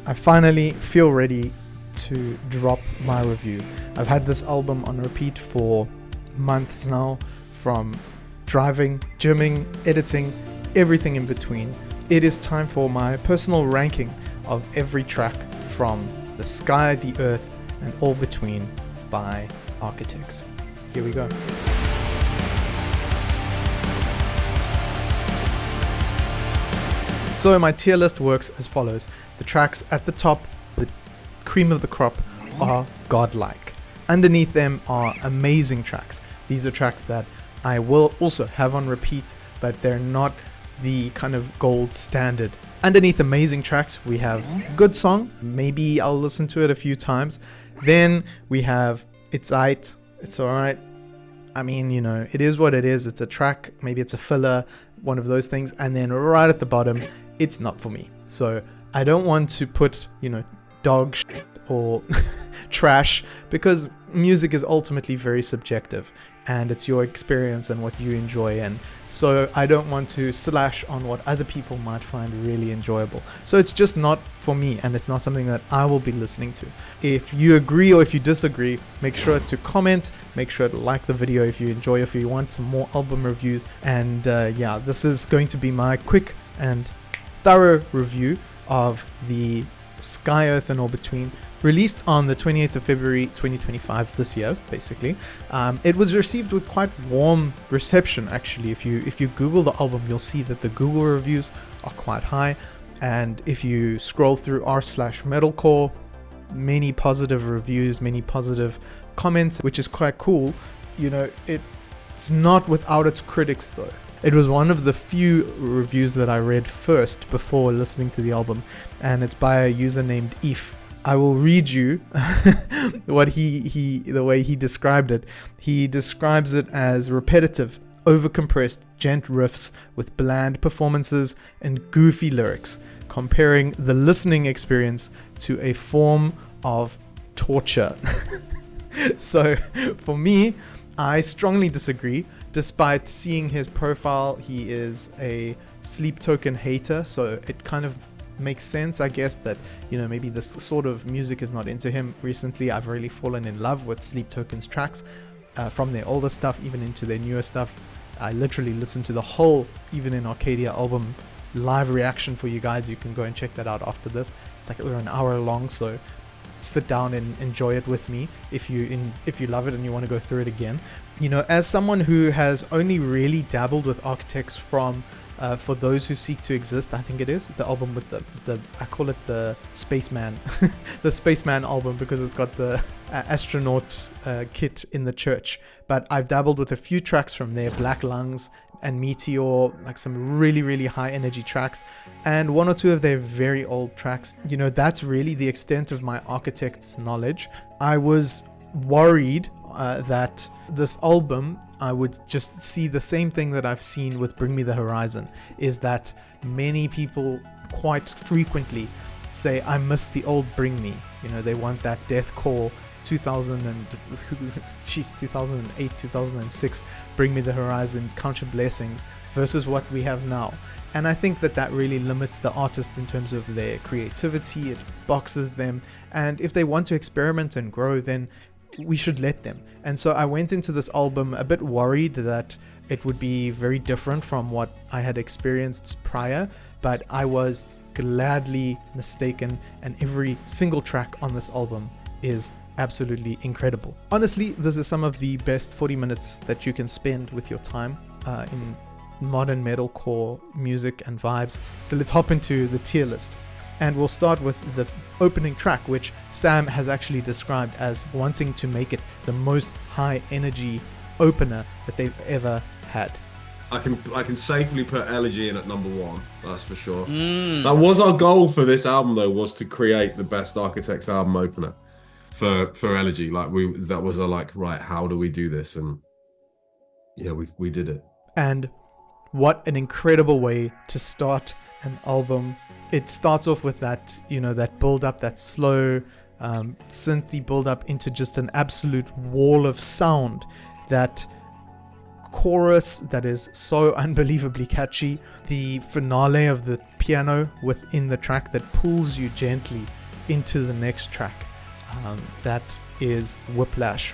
I finally feel ready to drop my review. I've had this album on repeat for months now, from driving, gymming, editing, everything in between. It is time for my personal ranking of every track from The Sky, The Earth, and All Between by Architects. Here we go. So my tier list works as follows. The tracks at the top, the cream of the crop, are Godlike. Underneath them are amazing tracks. These are tracks that I will also have on repeat, but they're not the kind of gold standard. Underneath amazing tracks, we have good song. Maybe I'll listen to it a few times. Then we have It's Aight, It's Alright. I mean, you know, it is what it is. It's a track. Maybe it's a filler, one of those things. And then right at the bottom, it's not for me. So I don't want to put, you know, dog shit or trash, because music is ultimately very subjective and it's your experience and what you enjoy. And so I don't want to slash on what other people might find really enjoyable. So it's just not for me, and it's not something that I will be listening to. If you agree or if you disagree, make sure to comment, make sure to like the video if you enjoy, if you want some more album reviews. And yeah, this is going to be my quick and thorough review of The Sky, Earth, and All Between, released on the 28th of February 2025 this year, basically. It was received with quite warm reception, actually. If you Google the album, you'll see that the Google reviews are quite high, and if you scroll through r/metalcore, many positive reviews, many positive comments, which is quite cool. You know, it's not without its critics though. It was one of the few reviews that I read first before listening to the album, and it's by a user named If. I will read you what the way he described it. He describes it as repetitive, overcompressed gent riffs with bland performances and goofy lyrics, comparing the listening experience to a form of torture. So for me, I strongly disagree. Despite seeing his profile, he is a Sleep Token hater, so it kind of makes sense, I guess, that, you know, maybe this sort of music is not into him. Recently, I've really fallen in love with Sleep Token's tracks, from their older stuff even into their newer stuff. I literally listened to the whole Even in Arcadia album live reaction for you guys. You can go and check that out after this. It's like over an hour long, so sit down and enjoy it with me if you love it and you want to go through it again. You know, as someone who has only really dabbled with Architects from For Those Who Seek to Exist, I think it is the album with the I call it the Spaceman the Spaceman album, because it's got the astronaut kit in the church. But I've dabbled with a few tracks from there, Black Lungs and Meteor, like some really, really high energy tracks, and one or two of their very old tracks. You know, that's really the extent of my Architects knowledge. I was worried that this album, I would just see the same thing that I've seen with Bring Me the Horizon, is that many people quite frequently say, I miss the old Bring Me. You know, they want that deathcore 2008, 2006 Bring Me the Horizon, Count Your Blessings, versus what we have now. And I think that really limits the artist in terms of their creativity. It boxes them, and if they want to experiment and grow, then we should let them. And so I went into this album a bit worried that it would be very different from what I had experienced prior, but I was gladly mistaken, and every single track on this album is absolutely incredible. Honestly, this is some of the best 40 minutes that you can spend with your time in modern metalcore music and vibes. So let's hop into the tier list. And we'll start with the opening track, which Sam has actually described as wanting to make it the most high energy opener that they've ever had. I can safely put Elegy in at number 1, that's for sure. That was our goal for this album, though, was to create the best Architects album opener for Elegy. Like, that was right, how do we do this? And yeah, we did it. And what an incredible way to start an album. It starts off with that, you know, that build up, that slow synthy build up into just an absolute wall of sound that chorus that is so unbelievably catchy, the finale of the piano within the track that pulls you gently into the next track. That is Whiplash.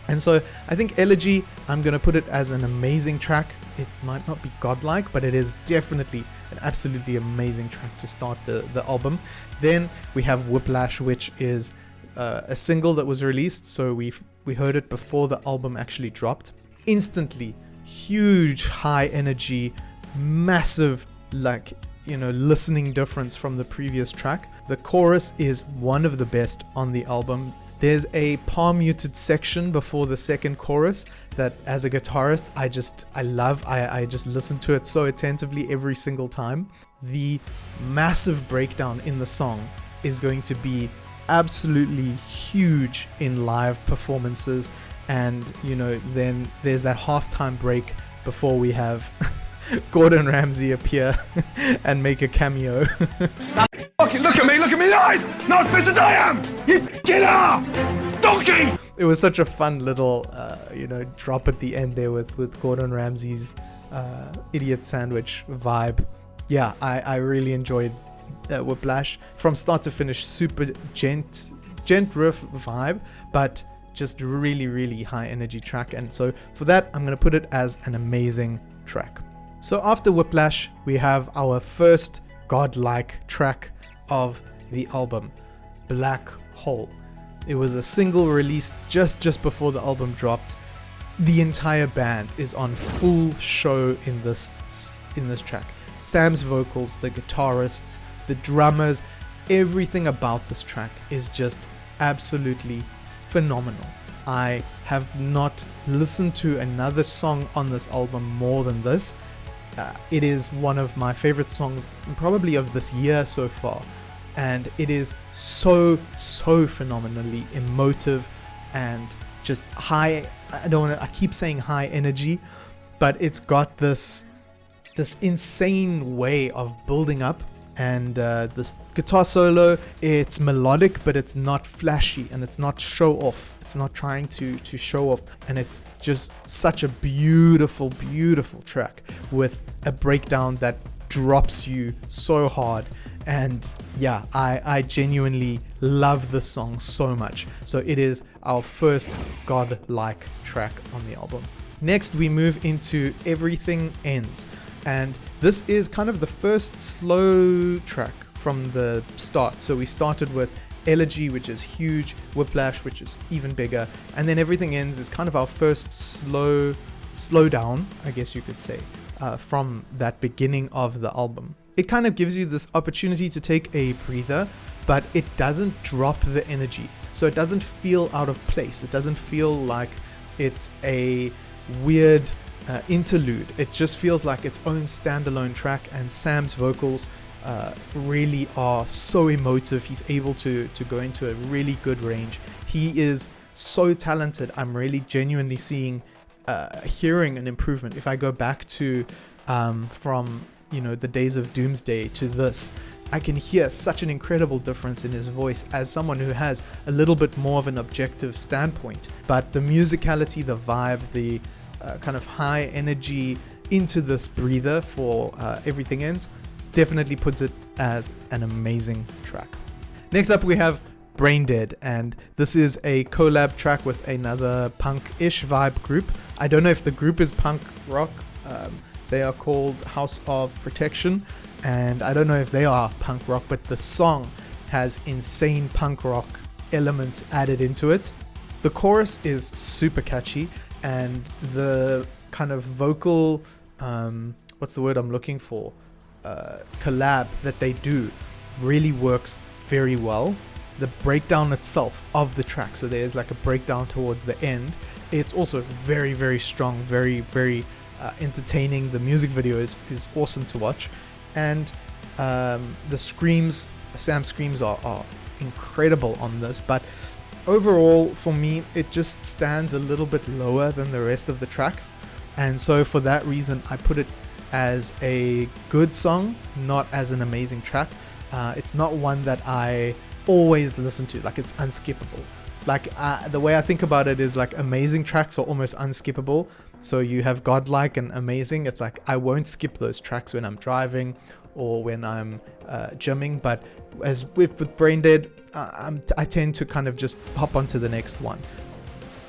And so I think Elegy, I'm going to put it as an amazing track. It might not be godlike, but it is definitely an absolutely amazing track to start the album. Then we have Whiplash, which is a single that was released, so we heard it before the album actually dropped. Instantly, huge high energy, massive, like, you know, listening difference from the previous track. The chorus is one of the best on the album. There's a palm muted section before the second chorus that, as a guitarist, I love. I just listen to it so attentively every single time. The massive breakdown in the song is going to be absolutely huge in live performances. And, you know, then there's that halftime break before we have Gordon Ramsay appear and make a cameo. Look at me in the eyes! Not as pissed as I am! You killer! Donkey! It was such a fun little, drop at the end there with Gordon Ramsay's idiot sandwich vibe. Yeah, I really enjoyed Whiplash. From start to finish, super gent riff vibe, but just really, really high energy track. And so for that, I'm going to put it as an amazing track. So after Whiplash, we have our first godlike track of the album, Blackhole. It was a single released just before the album dropped. The entire band is on full show in this track. Sam's vocals, the guitarists, the drummers, everything about this track is just absolutely phenomenal. I have not listened to another song on this album more than this. It is one of my favorite songs probably of this year so far, and it is so phenomenally emotive and just high. I keep saying high energy, but it's got this insane way of building up. And this guitar solo, it's melodic, but it's not flashy and it's not show off. It's not trying to show off. And it's just such a beautiful track with a breakdown that drops you so hard. And yeah, I genuinely love this song so much. So it is our first godlike track on the album. Next, we move into Everything Ends. And this is kind of the first slow track from the start. So we started with Elegy, which is huge, Whiplash, which is even bigger, and then Everything Ends is kind of our first slow down, I guess you could say, from that beginning of the album. It kind of gives you this opportunity to take a breather, but it doesn't drop the energy. So it doesn't feel out of place. It doesn't feel like it's a weird interlude. It just feels like its own standalone track, and Sam's vocals really are so emotive. He's able to go into a really good range. He is so talented. I'm really genuinely hearing an improvement. If I go back to from the days of Doomsday to this, I can hear such an incredible difference in his voice as someone who has a little bit more of an objective standpoint. But the musicality, the vibe, the kind of high energy into this breather for Everything Ends definitely puts it as an amazing track. Next up, we have Brain Dead, and this is a collab track with another punk-ish vibe group. I don't know if the group is punk rock. They are called House of Protection, and I don't know if they are punk rock, but the song has insane punk rock elements added into it. The chorus is super catchy, and the kind of vocal, what's the word I'm looking for? Collab that they do really works very well. The breakdown itself of the track, so there's like a breakdown towards the end. It's also very, very strong, very, very entertaining. The music video is awesome to watch, and the screams, Sam's screams are incredible on this, but overall for me it just stands a little bit lower than the rest of the tracks, and so for that reason I put it as a good song, not as an amazing track. It's not one that I always listen to, like it's unskippable. Like the way I think about it is like amazing tracks are almost unskippable, So you have Godlike and Amazing. It's like I won't skip those tracks when I'm driving or when I'm gymming, but as with Brain Dead, I tend to kind of just hop onto the next one.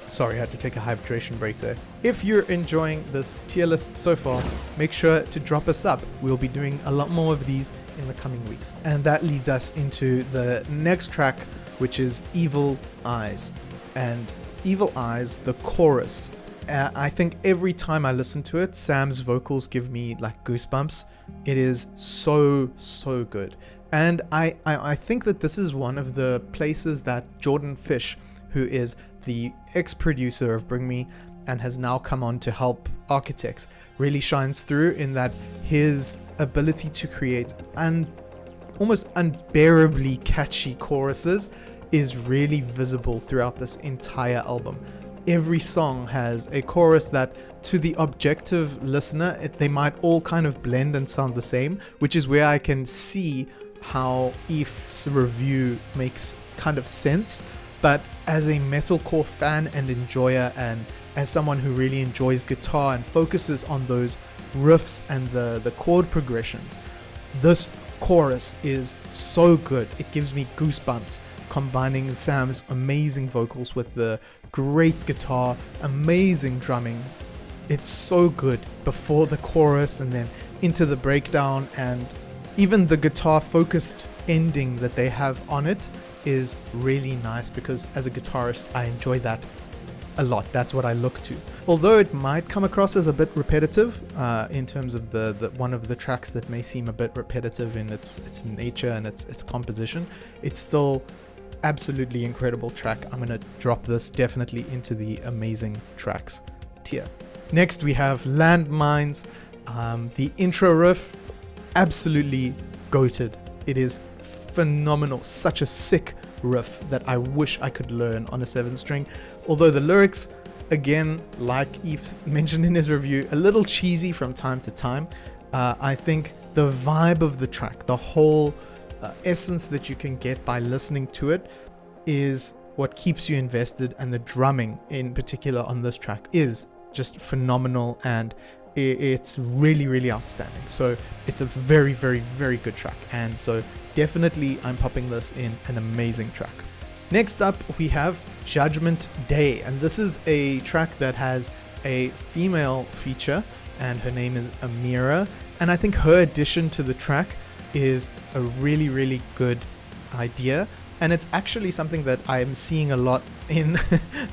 Sorry, I had to take a hydration break there. If you're enjoying this tier list so far, make sure to drop a sub. We'll be doing a lot more of these in the coming weeks. And that leads us into the next track, which is Evil Eyes. And Evil Eyes, the chorus, I think every time I listen to it, Sam's vocals give me like goosebumps. It is so good. And I think that this is one of the places that Jordan Fish, who is the ex-producer of Bring Me and has now come on to help Architects, really shines through in that his ability to create almost unbearably catchy choruses is really visible throughout this entire album. Every song has a chorus that, to the objective listener, they might all kind of blend and sound the same, which is where I can see how Eve's review makes kind of sense. But as a metalcore fan and enjoyer, and as someone who really enjoys guitar and focuses on those riffs and the chord progressions, this chorus is so good. It gives me goosebumps, combining Sam's amazing vocals with the great guitar, amazing drumming. It's so good before the chorus and then into the breakdown, and even the guitar focused ending that they have on it is really nice, because as a guitarist I enjoy that a lot. That's what I look to. Although it might come across as a bit repetitive in terms of the one of the tracks that may seem a bit repetitive in its nature and its composition, it's still absolutely incredible track. I'm gonna drop this definitely into the amazing tracks tier. Next we have Landmines. The intro riff, absolutely goated. It is phenomenal. Such a sick riff that I wish I could learn on a 7-string. Although the lyrics, again, like Eve mentioned in his review, a little cheesy from time to time. I think the vibe of the track, the whole essence that you can get by listening to it, is what keeps you invested, and the drumming in particular on this track is just phenomenal, and it's really outstanding. So it's a very good track, and so definitely I'm popping this in an amazing track. Next up we have Judgment Day, and this is a track that has a female feature, and her name is Amira, and I think her addition to the track is a really good idea, and it's actually something that I'm seeing a lot in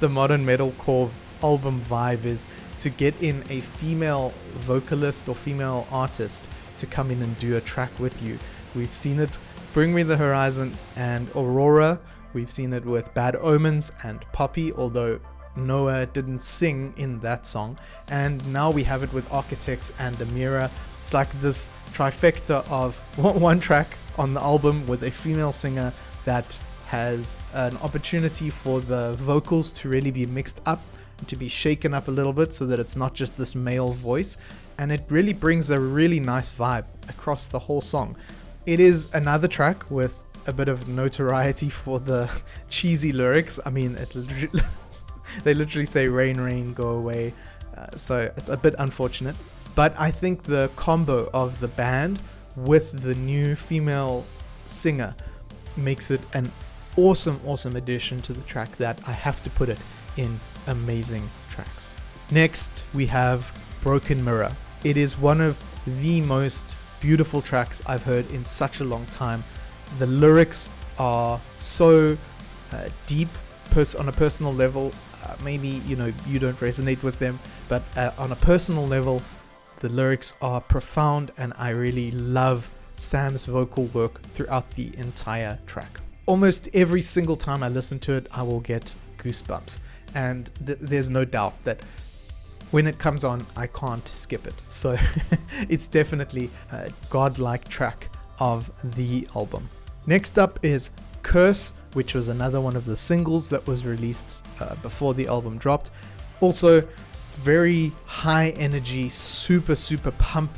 the modern metalcore album vibe, is to get in a female vocalist or female artist to come in and do a track with you. We've seen it Bring Me the Horizon and Aurora. We've seen it with Bad Omens and Poppy, although Noah didn't sing in that song. And now we have it with Architects and Amira. It's like this trifecta of one track on the album with a female singer that has an opportunity for the vocals to really be mixed up, to be shaken up a little bit, so that it's not just this male voice, and it really brings a really nice vibe across the whole song. It is another track with a bit of notoriety for the cheesy lyrics. I mean, they literally say rain rain go away, so it's a bit unfortunate, but I think the combo of the band with the new female singer makes it an awesome addition to the track that I have to put it in amazing tracks. Next we have Broken Mirror. It is one of the most beautiful tracks I've heard in such a long time. The lyrics are so deep on a personal level. Maybe you don't resonate with them, but on a personal level the lyrics are profound, and I really love Sam's vocal work throughout the entire track. Almost every single time I listen to it I will get goosebumps, and there's no doubt that when it comes on I can't skip it. So it's definitely a godlike track of the album. Next up is Curse, which was another one of the singles that was released before the album dropped. Also very high energy, super pump,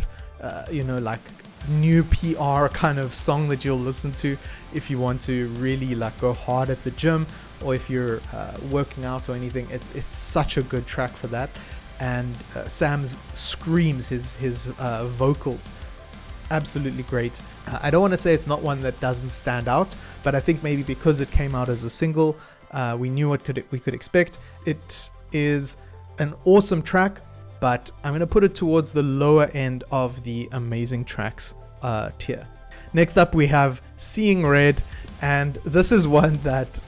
like new PR kind of song that you'll listen to if you want to really like go hard at the gym, or if you're working out or anything. It's such a good track for that. and Sam's screams, his vocals, absolutely great. I don't want to say it's not one that doesn't stand out, but I think maybe because it came out as a single, we knew what we could expect. It is an awesome track, but I'm going to put it towards the lower end of the amazing tracks tier. Next up we have Seeing Red, and this is one that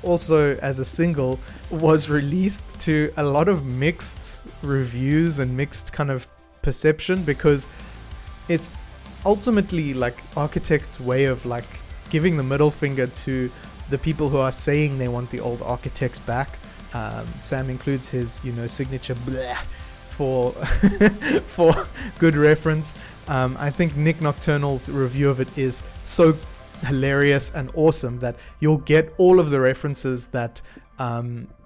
also as a single was released to a lot of mixed reviews and mixed kind of perception, because it's ultimately like Architect's way of like giving the middle finger to the people who are saying they want the old Architects back. Sam includes his, signature bleh for for good reference. I think Nick Nocturnal's review of it is so hilarious and awesome that you'll get all of the references that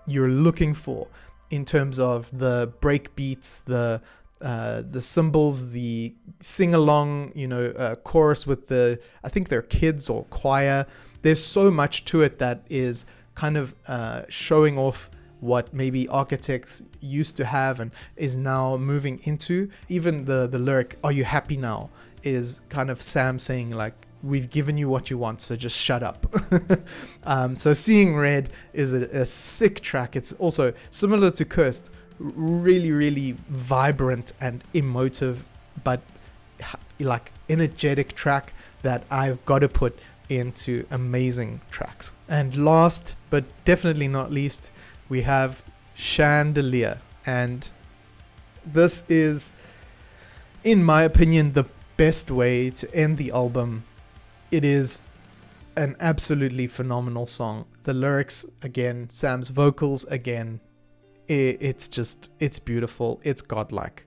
you're looking for in terms of the break beats, the cymbals, the sing-along, chorus with I think they're kids or choir. There's so much to it that is kind of showing off what maybe Architects used to have and is now moving into. Even the lyric, "Are you happy now?" is kind of Sam saying like, we've given you what you want, so just shut up. So Seeing Red is a sick track. It's also similar to Cursed, really, really vibrant and emotive, but like energetic track that I've got to put into amazing tracks. And last, but definitely not least, we have Chandelier. And this is, in my opinion, the best way to end the album. It is an absolutely phenomenal song. The lyrics, again, Sam's vocals, again, it's beautiful. It's godlike.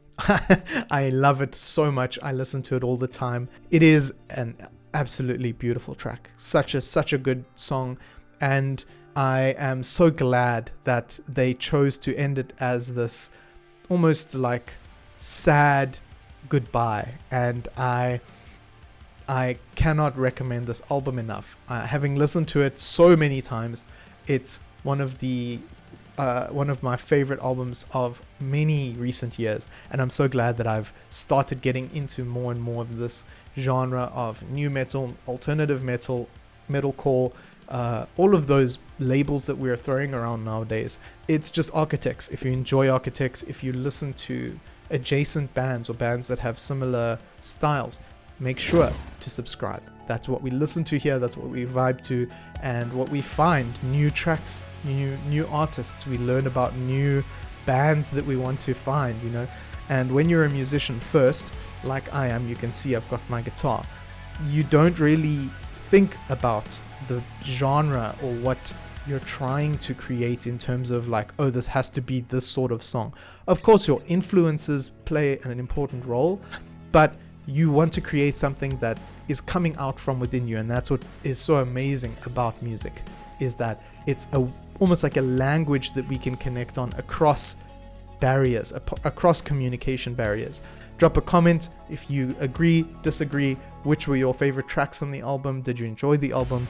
I love it so much. I listen to it all the time. It is an absolutely beautiful track. Such a good song. And I am so glad that they chose to end it as this almost like sad goodbye. And I cannot recommend this album enough. Having listened to it so many times, it's one of my favorite albums of many recent years, and I'm so glad that I've started getting into more and more of this genre of new metal, alternative metal, metalcore, all of those labels that we're throwing around nowadays. It's just Architects. If you enjoy Architects, if you listen to adjacent bands or bands that have similar styles, make sure to subscribe. That's what we listen to here, that's what we vibe to, and what we find, new tracks, new artists. We learn about new bands that we want to find, And when you're a musician first, like I am, you can see I've got my guitar, you don't really think about the genre or what you're trying to create in terms of like, oh, this has to be this sort of song. Of course, your influences play an important role, but you want to create something that is coming out from within you. And that's what is so amazing about music, is that it's almost like a language that we can connect on across barriers, across communication barriers. Drop a comment if you agree, disagree, which were your favorite tracks on the album. Did you enjoy the album?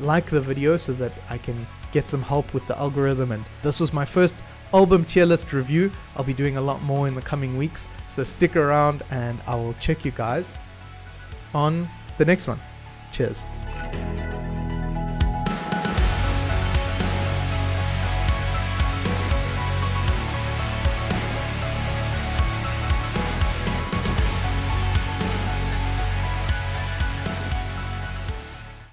Like the video so that I can get some help with the algorithm. And this was my first album tier list review. I'll be doing a lot more in the coming weeks, so stick around and I will check you guys on the next one. Cheers.